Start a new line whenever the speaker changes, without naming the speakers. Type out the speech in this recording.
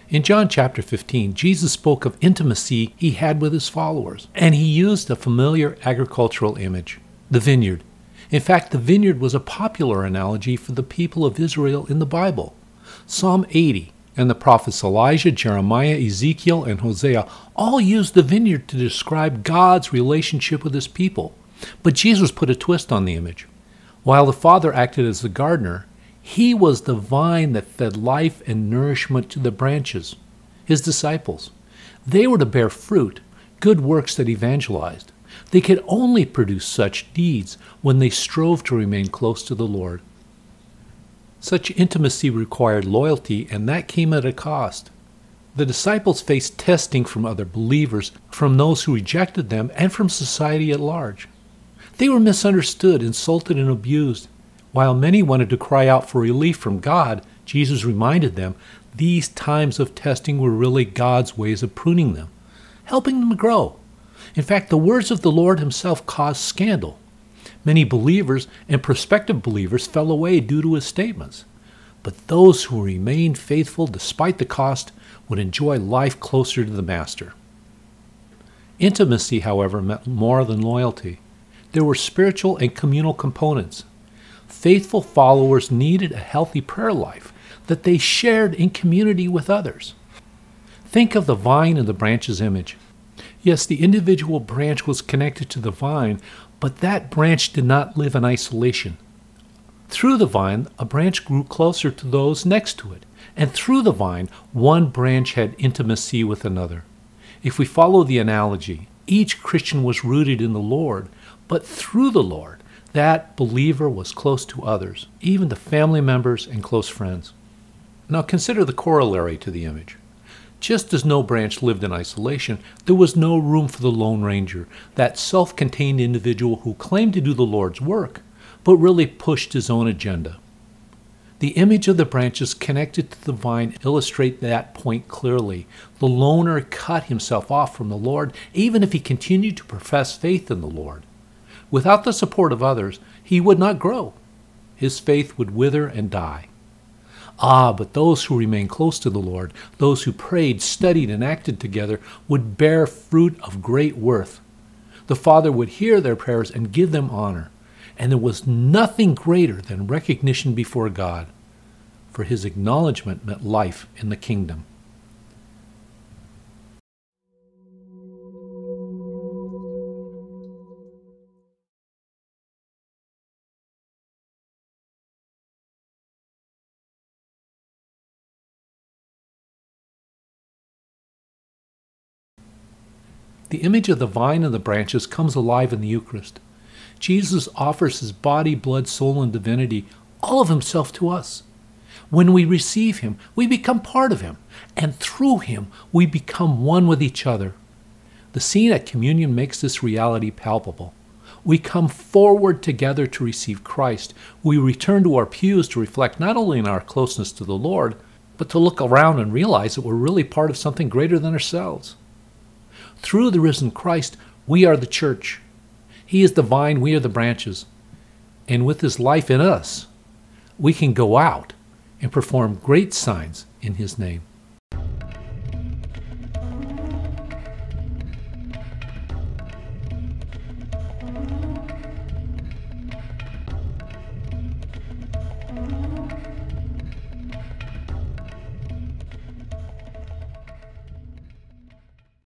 In John chapter 15, Jesus spoke of intimacy he had with his followers, and he used a familiar agricultural image, the vineyard. In fact, the vineyard was a popular analogy for the people of Israel in the Bible. Psalm 80 and the prophets Elijah, Jeremiah, Ezekiel, and Hosea all used the vineyard to describe God's relationship with his people. But Jesus put a twist on the image. While the Father acted as the gardener, he was the vine that fed life and nourishment to the branches, his disciples. They were to bear fruit, good works that evangelized. They could only produce such deeds when they strove to remain close to the Lord. Such intimacy required loyalty, and that came at a cost. The disciples faced testing from other believers, from those who rejected them, and from society at large. They were misunderstood, insulted, and abused. While many wanted to cry out for relief from God, Jesus reminded them these times of testing were really God's ways of pruning them, helping them grow. In fact, the words of the Lord himself caused scandal. Many believers and prospective believers fell away due to his statements. But those who remained faithful despite the cost would enjoy life closer to the Master. Intimacy, however, meant more than loyalty. There were spiritual and communal components. Faithful followers needed a healthy prayer life that they shared in community with others. Think of the vine and the branch's image. Yes, the individual branch was connected to the vine, but that branch did not live in isolation. Through the vine, a branch grew closer to those next to it, and through the vine, one branch had intimacy with another. If we follow the analogy, each Christian was rooted in the Lord, but through the Lord, that believer was close to others, even to family members and close friends. Now consider the corollary to the image. Just as no branch lived in isolation, there was no room for the Lone Ranger, that self-contained individual who claimed to do the Lord's work, but really pushed his own agenda. The image of the branches connected to the vine illustrate that point clearly. The loner cut himself off from the Lord, even if he continued to profess faith in the Lord. Without the support of others, he would not grow. His faith would wither and die. But those who remained close to the Lord, those who prayed, studied, and acted together, would bear fruit of great worth. The Father would hear their prayers and give them honor, and there was nothing greater than recognition before God, for his acknowledgement meant life in the kingdom. The image of the vine and the branches comes alive in the Eucharist. Jesus offers his body, blood, soul, and divinity, all of himself to us. When we receive him, we become part of him, and through him, we become one with each other. The scene at communion makes this reality palpable. We come forward together to receive Christ. We return to our pews to reflect not only on our closeness to the Lord, but to look around and realize that we're really part of something greater than ourselves. Through the risen Christ, we are the church. He is the vine, we are the branches. And with his life in us, we can go out and perform great signs in his name.